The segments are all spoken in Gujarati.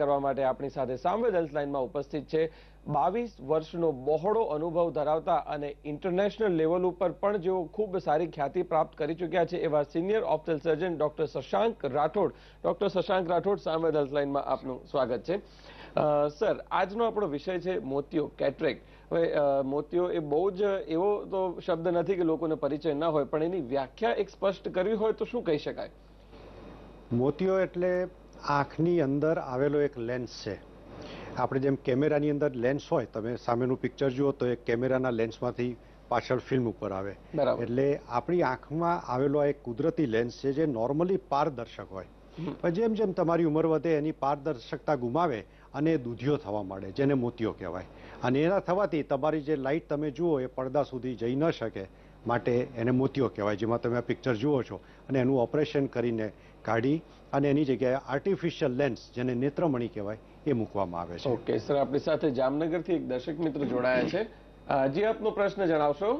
કરવા માટે આપણી સાથે સાંવેદન્સ લાઇનમાં ઉપસ્થિત છે 22 વર્ષનો બહોળો અનુભવ ધરાવતા અને ઇન્ટરનેશનલ લેવલ ઉપર પણ જેઓ ખૂબ સારી ખ્યાતિ પ્રાપ્ત કરી ચૂક્યા છે એવા senior ophthal surgeon doctor Shashank Rathod. Doctor Shashank Rathod, સાંવેદન્સ લાઇનમાં આપનું સ્વાગત છે. સર, આજનો આપણો વિષય છે મોતિયો, કેટરેક્ટ. હવે મોતિયો એ બહુ જ એવો તો શબ્દ નથી કે લોકોને પરિચય ન હોય, પણ એની વ્યાખ્યા એક સ્પષ્ટ કરવી હોય તો શું કહી શકાય? મોતિયો એટલે આંખની અંદર આવેલો એક લેન્સ છે. આપણે જેમ કેમેરાની અંદર લેન્સ હોય, તમે સામેનું પિક્ચર જુઓ તો એ કેમેરાના લેન્સમાંથી પાછળ ફિલ્મ ઉપર આવે. એટલે આપણી આંખમાં આવેલો એક કુદરતી લેન્સ છે જે નોર્મલી પારદર્શક હોય, પણ જેમ જેમ તમારી ઉંમર વધે એની પારદર્શકતા ગુમાવે અને દૂધિયો થવા માંડે, જેને મોતિયો કહેવાય. અને એના થવાથી તમારી જે લાઇટ તમે જુઓ એ પડદા સુધી જઈ ન શકે, માટે એને મોતિયો કહેવાય, જેમાં તમે આ પિક્ચર જુઓ છો. અને એનું ઓપરેશન કરીને કાઢી અને એની જગ્યાએ આર્ટિફિશિયલ લેન્સ, જેને નેત્રમણી કહેવાય, એ મૂકવામાં આવે છે. ઓકે સર, આપણી સાથે જામનગરથી એક દર્શક મિત્ર જોડાયા છે. જી, આપનો પ્રશ્ન જણાવશો.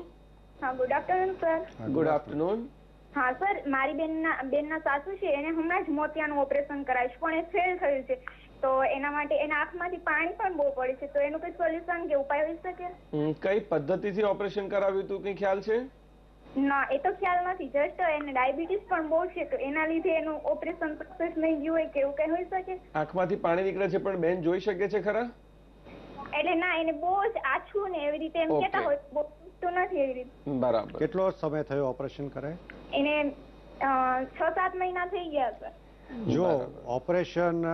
હા, good afternoon sir. Good afternoon. હા સર, મારી બેનના સાસુ છે, એને હમણાં જ મોતિયાનું ઓપરેશન કરાવ્યું પણ એ ફેલ થયું છે. તો એના માટે એના આંખમાંથી પાણી પણ બહુ પડે છે, તો એનું કઈ સોલ્યુશન કે ઉપાય હોઈ શકે? કઈ પદ્ધતિથી ઓપરેશન કરાવ્યું હતું, કઈ ખ્યાલ છે? ના, એ તો ખ્યાલ નથી. જસ્ટ એને ડાયાબિટીસ પણ બહુ છે, તો એના લીધે એનું ઓપરેશન સક્સેસ નહીં ગયું હોય કે એવું કઈ હોઈ શકે? આંખમાંથી પાણી નીકળે છે પણ બેન જોઈ શકે છે ખરા? એટલે ના, એને બહુ જ આછું ને એવી રીતે એમ કહેતા હોય, બહુ તો નથી એવી રીતે. બરાબર. કેટલો સમય થયો ઓપરેશન કરે? એને 6-7 મહિના થઈ ગયા સર. જો ઓપરેશન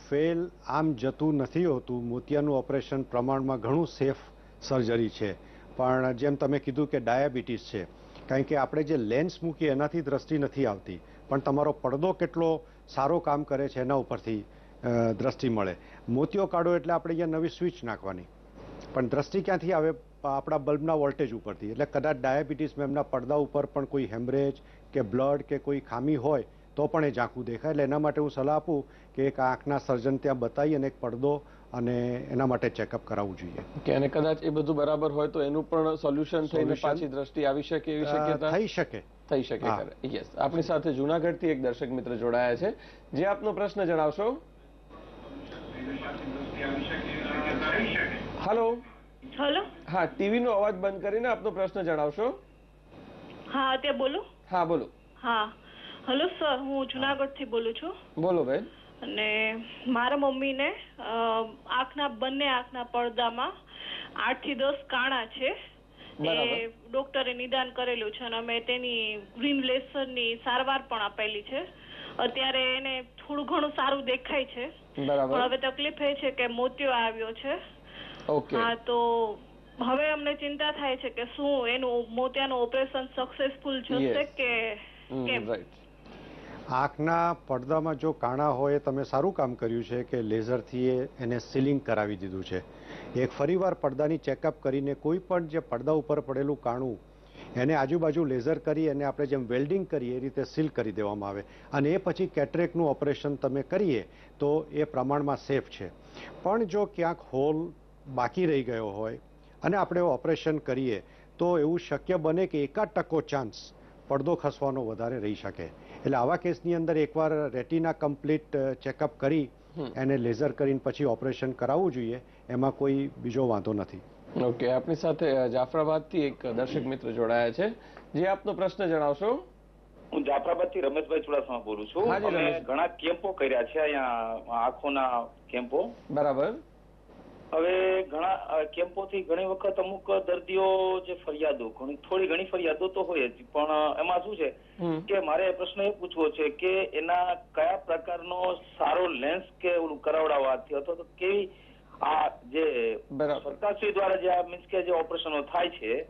ફેલ આમ જતું નથી હોતું. મોતિયાનું ઓપરેશન પ્રમાણમાં ઘણું સેફ સર્જરી છે, પણ જેમ તમે કીધું કે ડાયાબિટીસ છે, કારણ કે આપણે જે લેન્સ મૂકીએ એનાથી દ્રષ્ટિ નથી આવતી, પણ તમારો પડદો કેટલો સારો કામ કરે છે એના ઉપરથી દ્રષ્ટિ મળે. મોતિયો કાઢો એટલે આપણે અહીંયા નવી સ્વિચ નાખવાની, પણ દ્રષ્ટિ ક્યાંથી આવે? આપણા બલ્બના વોલ્ટેજ ઉપરથી. એટલે કદાચ ડાયાબિટીસમાં એમના પડદા ઉપર પણ કોઈ હેમરેજ કે બ્લડ કે કોઈ ખામી હોય તો પણ એ ઝાંખું દેખાય. એટલે એના માટે હું સલાહ આપું કે એક આંખના સર્જન ત્યાં બતાવી અને એક પડદો અને એના માટે ચેકઅપ કરાવવું જોઈએ. અને કદાચ એ બધું બરાબર હોય તો એનું પણ સોલ્યુશન થઈને પાછી દ્રષ્ટિ આવી શકે એવી શક્યતા થઈ શકે. યસ, આપણી સાથે જૂનાગઢથી એક દર્શક મિત્ર જોડાયા છે. જે આપનો પ્રશ્ન જણાવશો. હેલો. હેલો. હા, ટીવી નો અવાજ બંધ કરીને આપનો પ્રશ્ન જણાવશો. હા, અત્યારે બોલો. હા, બોલો. હા, હેલો સર, હું જુનાગઢથી બોલું છું. બોલો બેન. અને મારા મમ્મીને બંને આંખના પડદામાં 8 થી 10 કાણા છે. એ ડોક્ટરે નિદાન કરેલું છે અને અમે તેની ગ્રીન લેસરની સારવાર પણ આપેલી છે. અત્યારે એને થોડું ઘણું સારું દેખાય છે, પણ હવે તકલીફ એ છે કે મોતિયો આવ્યો છે. હા, તો હવે અમને ચિંતા થાય છે કે શું એનું મોતિયાનું ઓપરેશન સક્સેસફુલ જશે કે કેમ? આંખના પડદામાં જો કાણા હોય, તમે સારું કામ કર્યું છે કે લેઝરથી એને સીલિંગ કરાવી દીધું છે. એક ફરીવાર પડદાની ચેકઅપ કરીને કોઈ પણ જે પડદા ઉપર પડેલું કાણું એને આજુબાજુ લેઝર કરી અને આપણે જેમ વેલ્ડિંગ કરીએ એ રીતે સીલ કરી દેવામાં આવે, અને એ પછી કેટરેક્ટનું ઓપરેશન તમે કરીએ તો એ પ્રમાણમાં સેફ છે. પણ જો ક્યાંક હોલ બાકી રહી ગયો હોય અને આપણે ઓપરેશન કરીએ તો એવું શક્ય બને કે 1% ચાન્સ પડદો ખસવાનો વધારે રહી શકે. એટલે આવા કેસની અંદર એકવાર રેટિના કમ્પ્લીટ ચેકઅપ કરી એને લેઝર કરીને પછી ઓપરેશન કરાવવું જોઈએ. એમાં કોઈ બીજો વાંધો નથી. ઓકે, આપની સાથે જાફરાબાદથી એક દર્શક મિત્ર જોડાયા છે. જે આપનો પ્રશ્ન જણાવશો. હું જાફરાબાદથી રમેશભાઈ ચુડાસમા બોલું છું. અમે ઘણા કેમ્પો કર્યા છે અહીંયા, આંખોના કેમ્પો. બરાબર. હવે ઘણા કેમ્પોથી ઘણી વખત અમુક દર્દીઓ જે ફરિયાદો, થોડી ઘણી ફરિયાદો તો હોય જ, પણ એમાં શું છે કે મારે પ્રશ્ન એ પૂછવો છે કે એના કયા પ્રકારનો સારો લેન્સ કે ઓલું કરાવડાવવાથી અથવા તો કેવી આ જે સરકારશ્રી દ્વારા જે મીન્સ કે જે ઓપરેશનો થાય છે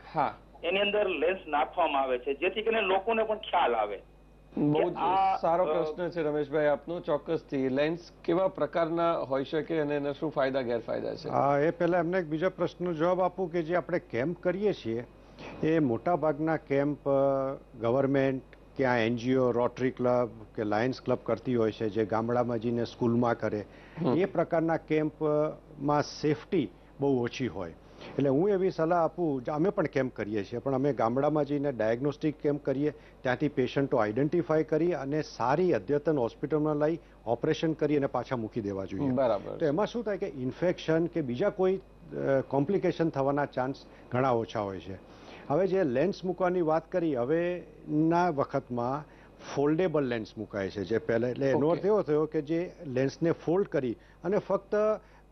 એની અંદર લેન્સ નાખવામાં આવે છે જેથી કરીને લોકોને પણ ખ્યાલ આવે. બહુ જ સારો પ્રશ્ન છે રમેશભાઈ આપનો. ચોક્કસથી લેન્સ કેવા પ્રકારના હોઈ શકે અને એના શું ફાયદા ગેરફાયદા છે? એ પહેલા એમને એક બીજા પ્રશ્નનો જવાબ આપું કે જે આપણે કેમ્પ કરીએ છીએ એ મોટાભાગના કેમ્પ ગવર્મેન્ટ કે આ એનજીઓ, રોટરી ક્લબ કે લાયન્સ ક્લબ કરતી હોય છે, જે ગામડામાં જઈને સ્કૂલમાં કરે. એ પ્રકારના કેમ્પમાં સેફટી બહુ ઓછી હોય. એટલે હું એવી સલાહ આપું, અમે પણ કેમ્પ કરીએ છીએ, પણ અમે ગામડામાં જઈને ડાયગ્નોસ્ટિક કેમ્પ કરીએ, ત્યાંથી પેશન્ટો આઈડેન્ટિફાય કરી અને સારી અદ્યતન હોસ્પિટલમાં લઈ ઓપરેશન કરી અને પાછા મૂકી દેવા જોઈએ. બરાબર. તો એમાં શું થાય કે ઇન્ફેક્શન કે બીજા કોઈ કોમ્પ્લિકેશન થવાના ચાન્સ ઘણા ઓછા હોય છે. હવે જે લેન્સ મૂકવાની વાત કરી, હવેના વખતમાં ફોલ્ડેબલ લેન્સ મુકાય છે, જે પહેલાં, એટલે એનો અર્થ એવો થયો કે જે લેન્સને ફોલ્ડ કરી અને ફક્ત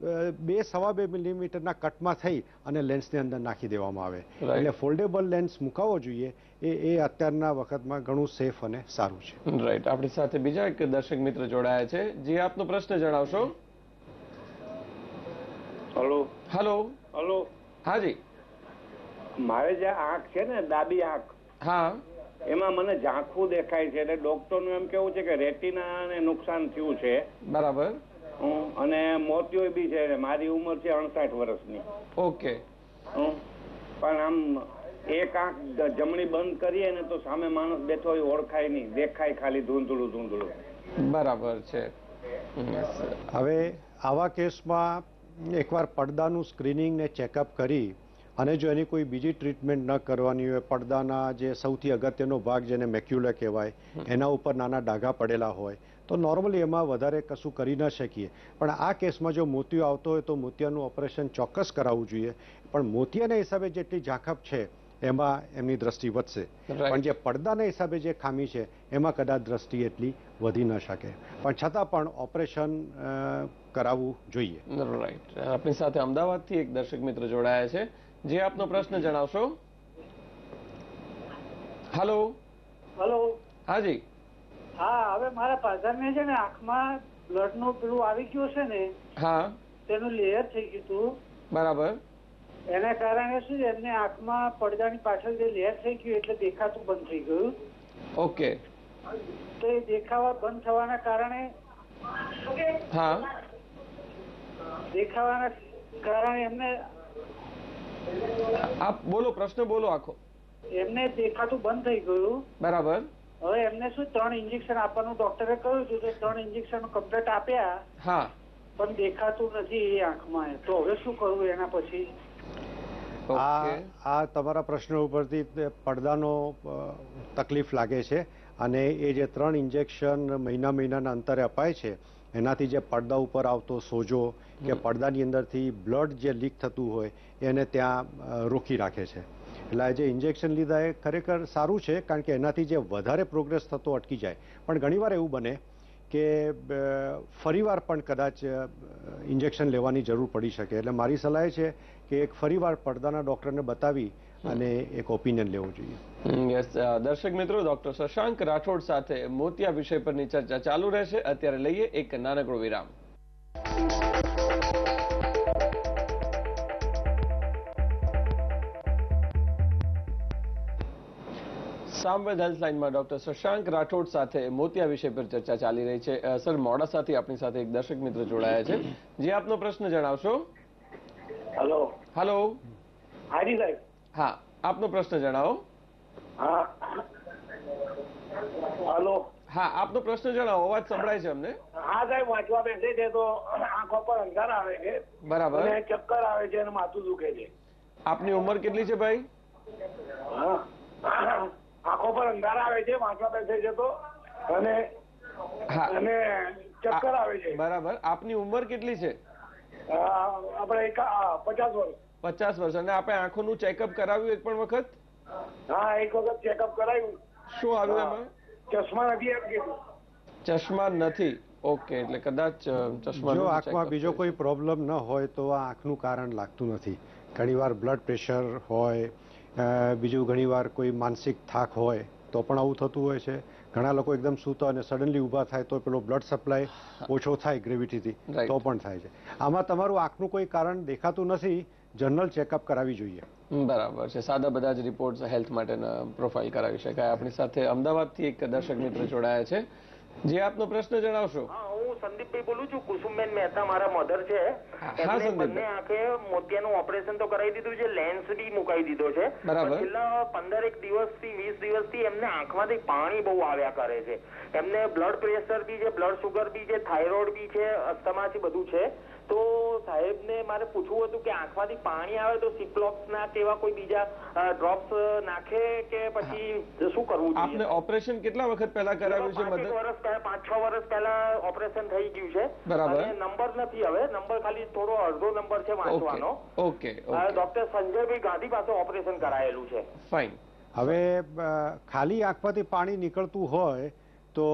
2-2.5 મિલીમીટરના કટમાં થઈ અને લેન્સની અંદર નાખી દેવામાં આવે. એટલે ફોલ્ડેબલ લેન્સ મુકાવવો જોઈએ. એ અત્યારના વખતમાં ઘણું સેફ અને સારું છે. રાઈટ. આપણી સાથે બીજા એક દર્શક મિત્ર જોડાયા છે. જે આપનો પ્રશ્ન જણાવશો. હલો. હલો. હલો. હાજી. મારે જે આંખ છે ને, ડાબી આંખ, હા, એમાં મને ઝાંખું દેખાય છે. એટલે ડોક્ટરનું એમ કેવું છે કે રેટિનાને નુકસાન થયું છે. બરાબર. અને મોતિયો બી છે. મારી ઉંમર છે 68 વર્ષની. ઓકે. પણ આમ એક આંખ જમણી બંધ કરીએ ને તો સામે માણસ બેઠો હોય ઓળખાય નહીં, દેખાય ખાલી ધૂંધળું ધૂંધળું. બરાબર છે. હવે આવા કેસમાં એકવાર પડદાનું સ્ક્રીનિંગ ને ચેકઅપ કરી અને જો એની કોઈ બીજી ટ્રીટમેન્ટ ન કરવાની હોય, પડદાના જે સૌથી અગત્યનો ભાગ જેને મેક્યુલા કહેવાય, એના ઉપર નાના ડાઘા પડેલા હોય, તો નોર્મલી એમાં વધારે કશું કરી ન શકીએ. પણ આ કેસમાં જો મોતિયો આવતો હોય તો મોતિયાનું ઓપરેશન ચોક્કસ કરાવવું જોઈએ. પણ મોતિયાના હિસાબે જેટલી ઝાંખપ છે એમાં એમની દ્રષ્ટિ વધશે, પણ જે પડદાના હિસાબે જે ખામી છે એમાં કદાચ દ્રષ્ટિ એટલી વધી ન શકે. પણ છતાં પણ ઓપરેશન કરાવવું જોઈએ. રાઈટ. આપણી સાથે અમદાવાદથી એક દર્શક મિત્ર જોડાયા છે. જે આપનો પ્રશ્ન જણાવશો. હલો. હલો. હાજી. હા, હવે મારા ફાધરને છે ને આંખમાં બ્લડ નું પેલું આવી ગયું છે ને, હા, તેનું લેયર થઈ ગયું હતું. બરાબર. એના કારણે શું છે, એમને આંખમાં પડદાની પાછળ જે લેયર થઈ ગયું એટલે દેખાતું બંધ થઈ ગયું. ઓકે. તો એ દેખાવા બંધ થવાના કારણે, હા, દેખાવાના કારણે એમને, આપ બોલો, પ્રશ્ન બોલો આખો. એમને દેખાતું બંધ થઈ ગયું. બરાબર. હવે એમને શું 3 ઇન્જેક્શન આપવાનું ડોક્ટરે કહ્યું હતું, તો 3 ઇન્જેક્શન કમ્પ્લીટ આપ્યા. હા. પણ દેખાતું નથી એ આંખમાં. તો હવે શું કરવું એના પછી? આ તમારા પ્રશ્ન ઉપરથી પડદાનો તકલીફ લાગે છે અને એ જે 3 ઇન્જેક્શન મહિનાના અંતરે અપાય છે એનાથી જે પડદા ઉપર આવતો સોજો કે પડદાની અંદરથી બ્લડ જે લીક થતું હોય એને ત્યાં રોકી રાખે છે. એટલે આ જે ઇન્જેક્શન લીધા એ ખરેખર સારું છે, કારણ કે એનાથી જે વધારે પ્રોગ્રેસ થતો અટકી જાય. પણ ઘણીવાર એવું બને કે ફરીવાર પણ કદાચ ઇન્જેક્શન લેવાની જરૂર પડી શકે. એટલે મારી સલાહ છે કે એક ફરીવાર પડદાના ડૉક્ટરને બતાવી અને એક ઓપિનિયન લેવો જોઈએ. યસ. દર્શક મિત્રો, ડોક્ટર શશાંક રાઠોડ સાથે મોતિયા વિષય પરની ચર્ચા ચાલુ રહેશે. અત્યારે લઈએ એક નાનકડો વિરામ. સામવેદ હેલ્થલાઇનમાં ડોક્ટર શશાંક રાઠોડ સાથે મોતિયા વિષય પર ચર્ચા ચાલી રહી છે. સર, મોડાસાથી આપણી સાથે એક દર્શક મિત્ર જોડાયા છે. જે આપનો પ્રશ્ન જણાવશો. હલો. હલો. હાજી સાહેબ. હા, આપનો પ્રશ્ન જણાવો. હા. હલો. હા, આપનો પ્રશ્ન જણાવો. અવાજ સંભળાય છે અમને. હા સાહેબ, વાંચવા બેસે છે તો આંખો પર અંધાર આવે છે. બરાબર. અને ચક્કર આવે છે અને માથું દુખે છે. આપની ઉંમર કેટલી છે ભાઈ? આંખો પર અંધાર આવે છે, વાંચવા બેસે છે તો, અને ચક્કર આવે છે. બરાબર. આપની ઉંમર કેટલી છે? આપણે 50 વર્ષ. 50 વર્ષ. અને આપણે આંખોનું ચેકઅપ કરાવ્યું એક પણ વખત? હા, એક વખત ચેકઅપ કરાવ્યું. શું આવ્યું એમાં? ચશ્મા નથી એમ કીધું. ચશ્મા નથી. ઓકે. એટલે કદાચ ચશ્મા. જો આંખમાં બીજો કોઈ પ્રોબ્લેમ ન હોય તો આ આંખનું કારણ લાગતું નથી. ઘણીવાર બ્લડ પ્રેશર હોય, બીજું ઘણીવાર કોઈ માનસિક થાક હોય તો પણ આવું થતું હોય છે. ઘણા લોકો એકદમ સૂતા અને સડનલી ઊભા થાય તો પેલો બ્લડ સપ્લાય ઓછો થાય ગ્રેવિટીથી, તો પણ થાય છે. આમાં તમારું આંખનું કોઈ કારણ દેખાતું નથી, જનરલ ચેકઅપ કરાવી જોઈએ. બરાબર છે. સાદા બધા જ રિપોર્ટ હેલ્થ માટેના પ્રોફાઇલ કરાવી શકાય. આપણી સાથે અમદાવાદથી એક દર્શક મિત્ર જોડાયા છે. જે આપનો પ્રશ્ન જણાવશો. હું સંદીપભાઈ બોલું છું. કુસુમબેન મહેતા મારા મધર છે. એમને બંને આંખે મોતિયાનું ઓપરેશન તો કરાવી દીધું છે, લેન્સ બી મુકાઈ દીધો છે. બરાબર. છેલ્લા 15 દિવસથી 20 દિવસથી એમને આંખમાંથી પાણી બહુ આવ્યા કરે છે. એમને બ્લડ પ્રેશર બી છે, બ્લડ સુગર બી છે, થાઇરોઇડ બી છે, અસ્થમા છે, બધું છે. તો સાહેબને મારે પૂછવું હતું કે આંખમાંથી પાણી આવે તો સિપ્લોક્સ ના કેવા કોઈ બીજા ડ્રોપ્સ નાખે કે પછી શું કરવું જોઈએ? આપને ઓપરેશન કેટલા વખત પહેલા કરાવ્યું છે? 5-6 વર્ષ પહેલા ઓપરેશન થઈ ગયું છે. બરાબર. નંબર નથી, હવે નંબર ખાલી થોડો અડધો નંબર છે વાંચવાનો. ઓકે. ડોક્ટર સંજયભાઈ ગાંધી પાસે ઓપરેશન કરાયેલું છે. ફાઇન. હવે ખાલી આંખમાંથી પાણી નીકળતું હોય તો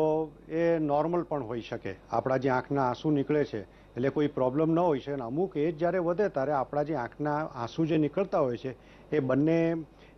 એ નોર્મલ પણ હોઈ શકે. આપણા જે આંખના આંસુ નીકળે છે એટલે કોઈ પ્રોબ્લેમ ન હોઈ શકે. અમુક એજ જ્યારે વધે ત્યારે આપણા જે આંખના આંસુ જે નીકળતા હોય છે એ બંને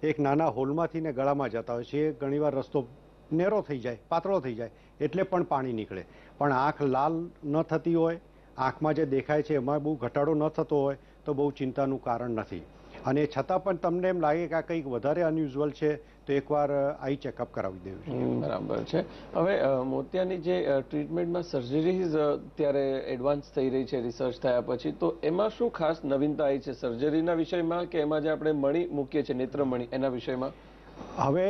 એક નાના હોલમાંથી ને ગળામાં જતા હોય છે. એ ઘણીવાર રસ્તો નેરો થઈ જાય, પાતળો થઈ જાય એટલે પણ પાણી નીકળે. પણ આંખ લાલ ન થતી હોય, આંખમાં જે દેખાય છે એમાં બહુ ઘટાડો ન થતો હોય તો બહુ ચિંતાનું કારણ નથી. અને છતાં પણ તમને એમ લાગે કે આ કંઈક વધારે અનયુઝ્યુઅલ છે તો એકવાર આઈ ચેકઅપ કરાવી દેવું છે. બરાબર છે. હવે મોતિયાની જે ટ્રીટમેન્ટમાં સર્જરીઝ અત્યારે એડવાન્સ થઈ રહી છે રિસર્ચ થયા પછી, તો એમાં શું ખાસ નવીનતા આવી છે સર્જરીના વિષયમાં કે એમાં જે આપણે મણી મૂકીએ છીએ નેત્રમણી એના વિષયમાં? હવે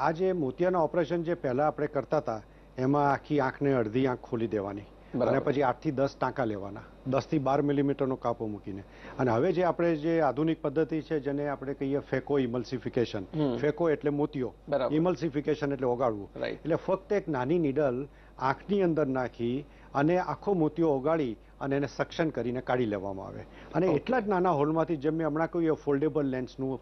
આ જે મોતિયાના ઓપરેશન જે પહેલાં આપણે કરતા હતા એમાં આખી આંખને અડધી આંખ ખોલી દેવાની અને પછી 8 થી 10 ટાંકા લેવાના, 10 થી 12 મિલીમીટરનો કાપો મૂકીને. અને હવે જે આપણે જે આધુનિક પદ્ધતિ છે જેને આપણે કહીએ ફેકો ઇમલ્સિફિકેશન. ફેકો એટલે મોતિયો, ઇમલ્સિફિકેશન એટલે ઓગાળવું. એટલે ફક્ત એક નાની નીડલ આંખની અંદર નાખી અને આખો મોતિયો ઓગાળી અને એને સક્શન કરીને કાઢી લેવામાં આવે. અને એટલા જ નાના હોલમાંથી જેમ મેં હમણાં કહ્યું ફોલ્ડેબલ લેન્સનું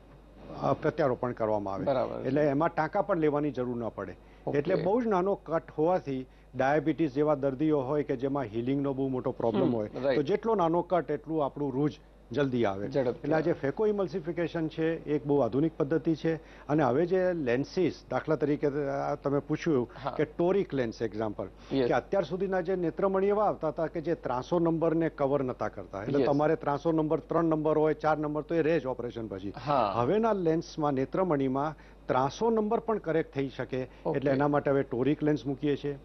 પ્રત્યારોપણ કરવામાં આવે. એટલે એમાં ટાંકા પણ લેવાની જરૂર ન પડે. એટલે બહુ જ નાનો કટ હોવાથી ડાયાબિટીસ જેવા દર્દીઓ હોય કે જેમાં હિલિંગનો બહુ મોટો પ્રોબ્લેમ હોય તો જેટલો નાનો કટ એટલું આપણું રૂજ જલ્દી આવે. એટલે આ જે ફેકો ઇમલ્સિફિકેશન છે એ એક બહુ આધુનિક પદ્ધતિ છે. અને હવે જે લેન્સીસ, દાખલા તરીકે તમે પૂછ્યું કે ટોરિક લેન્સ એક્ઝામ્પલ, કે અત્યાર સુધીના જે નેત્રમણી એવા આવતા હતા કે જે 300 નંબરને કવર નતા કરતા. એટલે તમારે 300 નંબર 3 નંબર હોય 4 નંબર તો એ રહે જ ઓપરેશન પછી. હવેના લેન્સમાં નેત્રમણીમાં 300 નંબર પણ કરેક્ટ થઈ શકે. એટલે એના માટે હવે ટોરિક લેન્સ મૂકીએ છીએ.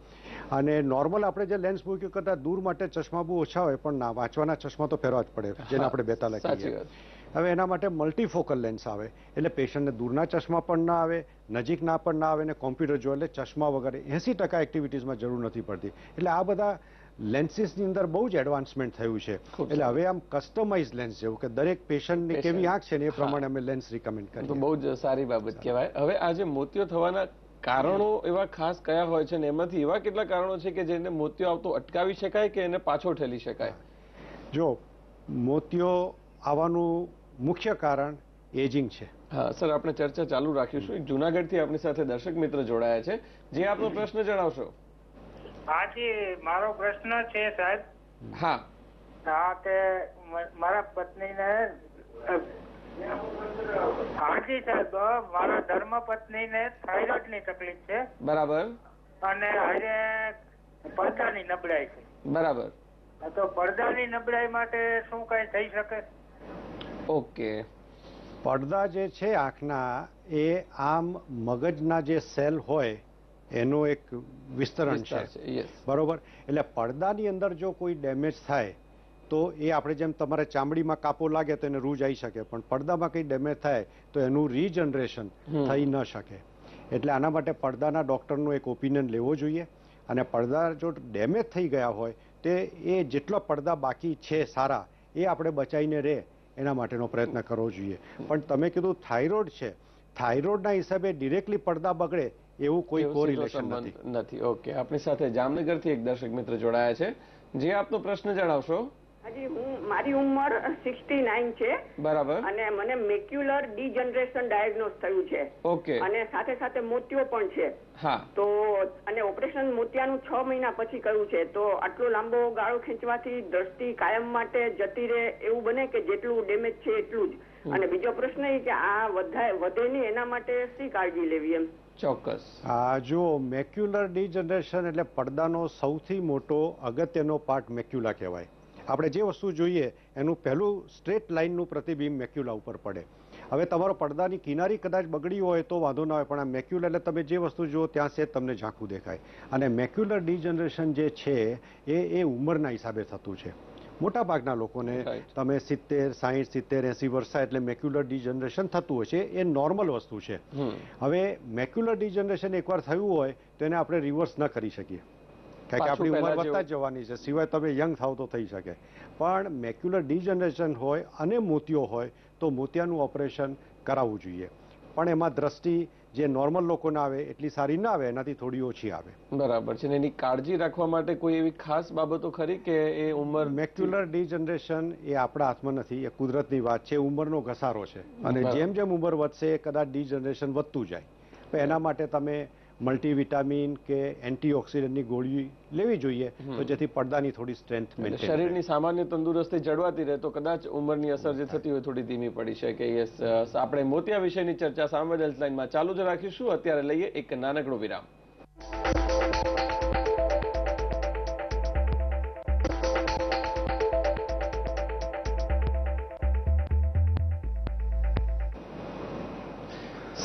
અને નોર્મલ આપણે જે લેન્સ મૂક્યું કરતાં દૂર માટે ચશ્મા બહુ ઓછા હોય પણ ના વાંચવાના ચશ્મા તો પહેરવા જ પડે, જેને આપણે બેતાલા કહીએ. હવે એના માટે મલ્ટીફોકલ લેન્સ આવે એટલે પેશન્ટને દૂરના ચશ્મા પણ ના આવે, નજીકના પણ ના આવે ને કોમ્પ્યુટર જો એટલે ચશ્મા વગર 80% એક્ટિવિટીઝમાં જરૂર નથી પડતી. એટલે આ બધા લેન્સીસની અંદર બહુ જ એડવાન્સમેન્ટ થયું છે. એટલે હવે આમ કસ્ટમાઇઝ લેન્સ જેવું કે દરેક પેશન્ટની કેવી આંખ છે ને એ પ્રમાણે અમે લેન્સ રિકમેન્ડ કરીએ. બહુ જ સારી બાબત કહેવાય. હવે આ જે મોતિયો થવાના કારણો એવા ખાસ કયા હોય છે ને એમાંથી એવા કેટલા કારણો છે કે જેને મોતિયો આવતો અટકાવી શકાય કે એને પાછો ઠેલી શકાય? જો મોતિયો આવવાનું મુખ્ય કારણ એજિંગ છે. હા સર, આપણે ચર્ચા ચાલુ રાખીશું. જુનાગઢથી આપણી સાથે દર્શક મિત્ર જોડાયા છે. જે આપનો પ્રશ્ન જણાવશો. હાજી, મારો પ્રશ્ન છે સાહેબ. હા કે મારા પત્નીને હાજી સાહેબ, મારા ધર્મપત્નીને થાઇરોઇડની તકલીફ છે. બરાબર. અને આજે પડદાની નબળાઈ છે. બરાબર. તો પડદાની નબળાઈ માટે શું કઈ થઈ શકે? ઓકે. પડદા જે છે આંખના એ આમ મગજના જે સેલ હોય એનું એક વિસ્તરણ છે. બરોબર. એટલે પડદાની અંદર જો કોઈ ડેમેજ થાય તો એ આપણે જેમ તમારે ચામડીમાં કાપો લાગે તો એને રૂજ આવી શકે, પણ પડદામાં કંઈ ડેમેજ થાય તો એનું રીજનરેશન થઈ ન શકે. એટલે આના માટે પડદાના ડૉક્ટરનો એક ઓપિનિયન લેવો જોઈએ. અને પડદા જો ડેમેજ થઈ ગયા હોય તો એ જેટલા પડદા બાકી છે સારા એ આપણે બચાવીને રહે એના માટેનો પ્રયત્ન કરવો જોઈએ. પણ તમે કીધું થાઇરોઇડ છે, થાઇરોઇડના હિસાબે ડિરેક્ટલી પડદા બગડે એવું કોઈ કોરિલેશન નથી. ઓકે. આપણી સાથે જામનગરથી એક દર્શક મિત્ર જોડાયા છે. જે આપનો પ્રશ્ન જણાવશો. હાજી, મારી ઉંમર 69 છે. બરાબર. અને મને મેક્યુલર ડીજનરેશન ડાયગ્નોસ થયું છે. ઓકે. અને સાથે સાથે મોતિયો પણ છે. હા. તો અને ઓપરેશન મોતિયાનું 6 મહિના પછી કર્યું છે. તો આટલો લાંબો ગાળો ખેંચવાથી દ્રષ્ટિ કાયમ માટે જતી રહે એવું બને કે જેટલું ડેમેજ છે એટલું જ? અને બીજો પ્રશ્ન એ કે આ વધે નહીં એના માટે શી કાળજી લેવી એમ? ચોક્કસ. જો મેક્યુલર ડીજનરેશન એટલે પડદાનો સૌથી મોટો અગત્યનો પાર્ટ મેક્યુલા કહેવાય. આપણે જે વસ્તુ જોઈએ એનું પહેલું સ્ટ્રેટ લાઇનનું પ્રતિબિંબ મેક્યુલા ઉપર પડે. હવે તમારો પડદાની કિનારી કદાચ બગડી હોય તો વાંધો ના હોય, પણ આ મેક્યુલા એટલે તમે જે વસ્તુ જુઓ ત્યાં સેજ તમને ઝાંખું દેખાય. અને મેક્યુલર ડીજનરેશન જે છે એ ઉંમરના હિસાબે થતું છે. મોટા ભાગના લોકોને તમે 70, 60, 70, 80 વર્ષ થાય એટલે મેક્યુલર ડીજનરેશન થતું હોય છે. એ નોર્મલ વસ્તુ છે. હવે મેક્યુલર ડીજનરેશન એકવાર થયું હોય તો એને આપણે રિવર્સ ન કરી શકીએ. કારણ કે આપણી ઉંમર વધતા જ જવાની છે, સિવાય તમે યંગ થાવ તો થઈ શકે. પણ મેક્યુલર ડિજનરેશન હોય અને મોતિયો હોય તો મોતિયાનું ઓપરેશન કરાવવું જોઈએ. પણ એમાં દ્રષ્ટિ જે નોર્મલ લોકોને આવે એટલી સારી ના આવે, એનાથી થોડી ઓછી આવે. બરાબર છે. એની કાળજી રાખવા માટે કોઈ એવી ખાસ બાબતો ખરી કે એ ઉંમર? મેક્યુલર ડિજનરેશન એ આપણા હાથમાં નથી, એ કુદરતની વાત છે, ઉંમરનો ઘસારો છે. અને જેમ જેમ ઉંમર વધશે કદાચ ડિજનરેશન વધતું જાય. પણ એના માટે તમે મલ્ટીવિટામિન કે એન્ટીઓક્સિડન્ટની ગોળી લેવી જોઈએ, તો જેથી પડદાની થોડી સ્ટ્રેન્થ મેન્ટેન, શરીરની સામાન્ય તંદુરસ્તી જળવાતી રહે, તો કદાચ ઉંમરની અસર જે થતી હોય થોડી ધીમી પડી શકે. યસ, આપણે મોતિયા વિષયની ચર્ચા સામવેદ હેલ્પલાઇનમાં ચાલુ જ રાખીશું. અત્યારે લઈએ એક નાનકડો વિરામ.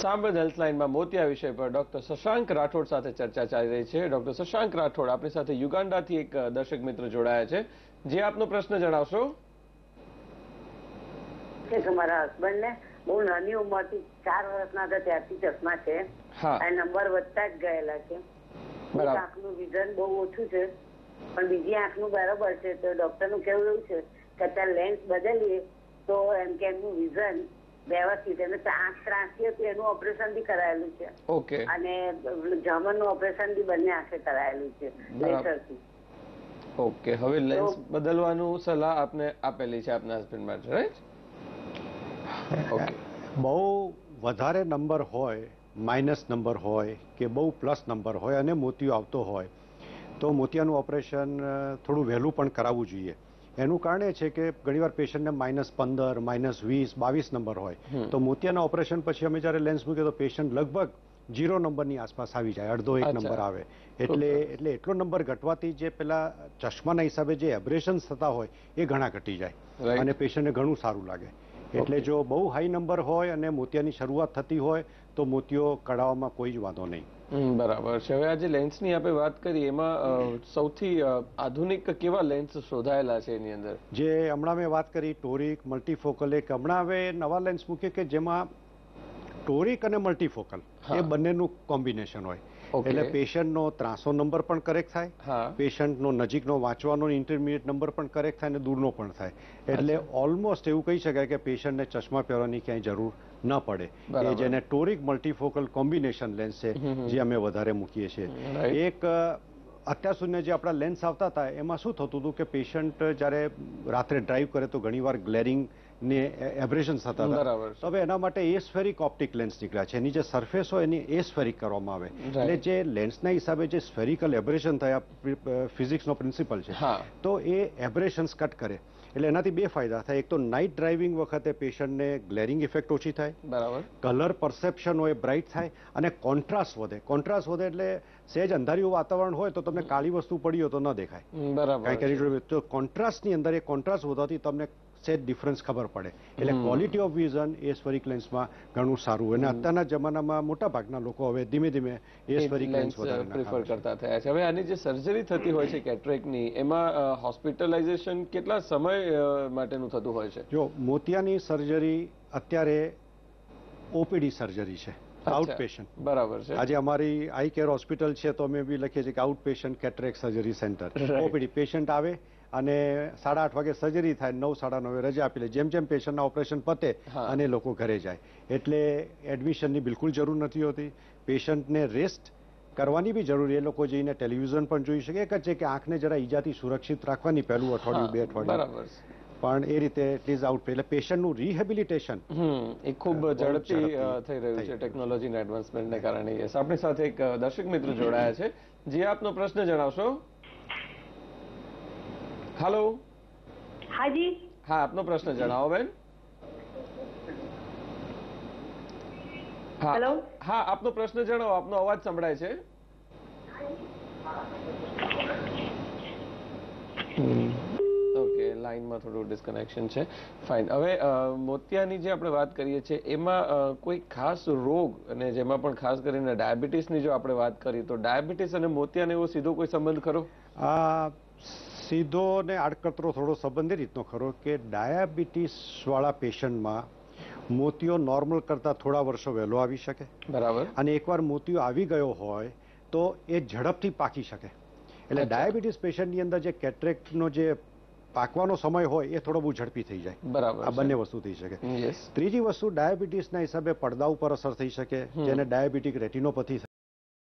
સામવેદ હેલ્પલાઇનમાં મોતિયા વિષય પર ડોક્ટર શશાંક રાઠોડ સાથે ચર્ચા ચાલી રહી છે. ડોક્ટર શશાંક રાઠોડ આપણી સાથે યુગાન્ડાથી એક દર્શક મિત્ર જોડાયા છે. જે આપનો પ્રશ્ન જણાવશો. મારા હસબન્ડ ને બહુ નાની ઉંમરથી 4 વર્ષના હતા ત્યારથી ચશ્મા છે, નંબર વધતા જ ગયેલા છે. આંખનું વિઝન બહુ ઓછું છે, પણ બીજી આંખનું બરાબર છે. તો ડોક્ટર નું કેવું એવું છે કે અત્યારે લેન્સ બદલીએ તો એમ કે એમનું વિઝન વ્યવસ્થિત, એને આંખ ત્રાસી હતી એનું ઓપરેશન બી કરાયેલું છે. ઓકે. અને જમણનું ઓપરેશન બી બંને આંખે કરાયેલું છે લેસરથી. ઓકે. હવે લેન્સ બદલવાનું સલાહ આપને આપેલી છે આપના હસબન્ડ માટે, રાઈટ? ઓકે. બહુ વધારે નંબર હોય, માઇનસ નંબર હોય કે બહુ પ્લસ નંબર હોય અને મોતિયો આવતો હોય તો મોતિયાનું ઓપરેશન થોડું વહેલું પણ કરાવવું જોઈએ. એનું કારણ એ છે કે ઘણીવાર પેશન્ટને -15, -20, -22 નંબર હોય તો મોતિયાના ઓપરેશન પછી અમે જ્યારે લેન્સ મૂકીએ તો પેશન્ટ લગભગ 0 નંબરની આસપાસ આવી જાય, અડધો 1 નંબર આવે. એટલે એટલો નંબર ઘટવાથી જે પેલા ચશ્માના હિસાબે જે એબ્રેશન્સ થતા હોય એ ઘણા ઘટી જાય અને પેશન્ટને ઘણું સારું લાગે. એટલે જો બહુ હાઈ નંબર હોય અને મોતિયાની શરૂઆત થતી હોય તો મોતિયો કઢાવવામાં કોઈ જ વાંધો નહીં. બરાબર છે. હવે આજે લેન્સની આપણે વાત કરી, એમાં સૌથી આધુનિક કેવા લેન્સ શોધાયેલા છે એની અંદર? જે હમણાં મેં વાત કરી ટોરિક, મલ્ટીફોકલ, એક હમણાં હવે નવા લેન્સ મૂકે કે જેમાં ટોરિક અને મલ્ટીફોકલ એ બંનેનું કોમ્બિનેશન હોય. એટલે પેશન્ટનો 300 નંબર પણ કરેક્ટ થાય, પેશન્ટનો નજીકનો વાંચવાનો ઇન્ટરમીડિયેટ નંબર પણ કરેક્ટ થાય અને દૂરનો પણ થાય. એટલે ઓલમોસ્ટ એવું કહી શકાય કે પેશન્ટને ચશ્મા પહેરવાની ક્યાંય જરૂર ન પડે. એ જેને ટોરિક મલ્ટીફોકલ કોમ્બિનેશન લેન્સ છે જે અમે વધારે મૂકીએ છીએ. એક અત્યાર સુધી જે આપણા લેન્સ આવતા હતા એમાં શું થતું હતું કે પેશન્ટ જ્યારે રાત્રે ડ્રાઈવ કરે તો ઘણીવાર ગ્લેરિંગ ને એબ્રેશન થતા હતા. તો હવે એના માટે એસ્ફેરિક ઓપ્ટિક લેન્સ નીકળ્યા છે. એની જે સરફેસ હોય એની એસ્ફેરિક કરવામાં આવે. એટલે જે લેન્સના હિસાબે જે સ્ફેરિકલ એબ્રેશન થયા, ફિઝિક્સનો પ્રિન્સિપલ છે, તો એ એબ્રેશન્સ કટ કરે. એટલે એનાથી બે ફાયદા થાય. એક તો નાઇટ ડ્રાઇવિંગ વખતે પેશન્ટને ગ્લેરિંગ ઇફેક્ટ ઓછી થાય, બરાબર, કલર પરસેપ્શન હોય બ્રાઇટ થાય અને કોન્ટ્રાસ્ટ વધે. કોન્ટ્રાસ્ટ વધે એટલે સહેજ અંધારિયું વાતાવરણ હોય તો તમને કાળી વસ્તુ પડી હોય તો ન દેખાય, બરાબર. તો કોન્ટ્રાસ્ટની અંદર એ કોન્ટ્રાસ્ટ વધવાથી તમને સહેજ ડિફરન્સ ખબર પડે. એટલે ક્વોલિટી ઓફ વિઝન એ સ્ફેરિક લેન્સમાં ઘણું સારું. અને અત્યારના જમાનામાં મોટા ભાગના લોકો હવે ધીમે ધીમે એ સ્ફેરિક લેન્સ વધારે પ્રિફર કરતા થયા છે. હવે આની જે સર્જરી થતી હોય છે કેટરેક્ટની, એમાં હોસ્પિટલાઇઝેશન કેટલા સમય માટેનું થતું હોય છે? જો મોતિયાની સર્જરી અત્યારે ઓપીડી સર્જરી છે, આઉટ પેશન્ટ, બરાબર છે. આજે અમારી આઈ કેર હોસ્પિટલ છે તો અમે બી લખીએ છીએ કે out patient cataract surgery centre, OPD. Patient આવે અને 8:30 વાગે સર્જરી થાય, 9, 9:30 રજા આપી લે. જેમ જેમ પેશન્ટના ઓપરેશન પતે અને લોકો ઘરે જાય. એટલે એડમિશનની બિલકુલ જરૂર નથી હોતી. પેશન્ટને રેસ્ટ કરવાની બી જરૂરી. એ લોકો જઈને ટેલિવિઝન પણ જોઈ શકે. એક જ છે કે આંખને જરા ઈજાથી સુરક્ષિત રાખવાની પહેલું અઠવાડિયું, 2 અઠવાડિયું, પણ એ રીતે ઇટ ઇઝ આઉટ. એટલે પેશન્ટનું રિહેબિલિટેશન એ ખૂબ ઝડપથી થઈ રહ્યું છે ટેકનોલોજીના એડવાન્સમેન્ટને કારણે. યસ, આપણી સાથે એક દર્શક મિત્ર જોડાયા છે. જે આપનો પ્રશ્ન જણાવશો. હેલો. હાજી. હા, આપનો પ્રશ્ન જણાવો બેન. હેલો. હા, આપનો પ્રશ્ન જણાવો. આપનો અવાજ સંભળાય છે. ઓકે, લાઈનમાં થોડું ડિસ્કનેક્શન છે. ફાઇન. હવે મોતિયાની જે આપણે વાત કરીએ છીએ એમાં કોઈ ખાસ રોગ, અને જેમાં પણ ખાસ કરીને ડાયાબિટીસની જો આપણે વાત કરીએ તો ડાયાબિટીસ અને મોતિયાનો એવો સીધો કોઈ સંબંધ ખરો? સીધો ને આડકતરો થોડો સંબંધ એ રીતનો ખરો કે ડાયાબિટીસ વાળા પેશન્ટમાં મોતિયો નોર્મલ કરતા થોડા વર્ષો વહેલો આવી શકે, બરાબર. અને એકવાર મોતિયો આવી ગયો હોય તો એ ઝડપથી પાકી શકે. એટલે ડાયાબિટીસ પેશન્ટની અંદર જે કેટરેક્ટનો જે પાકવાનો સમય હોય એ થોડો બહુ ઝડપી થઈ જાય. બરાબર, આ બંને વસ્તુ થઈ શકે. ત્રીજી વસ્તુ ડાયાબિટીસના હિસાબે પડદા ઉપર અસર થઈ શકે, જેને ડાયાબિટીક રેટિનોપેથી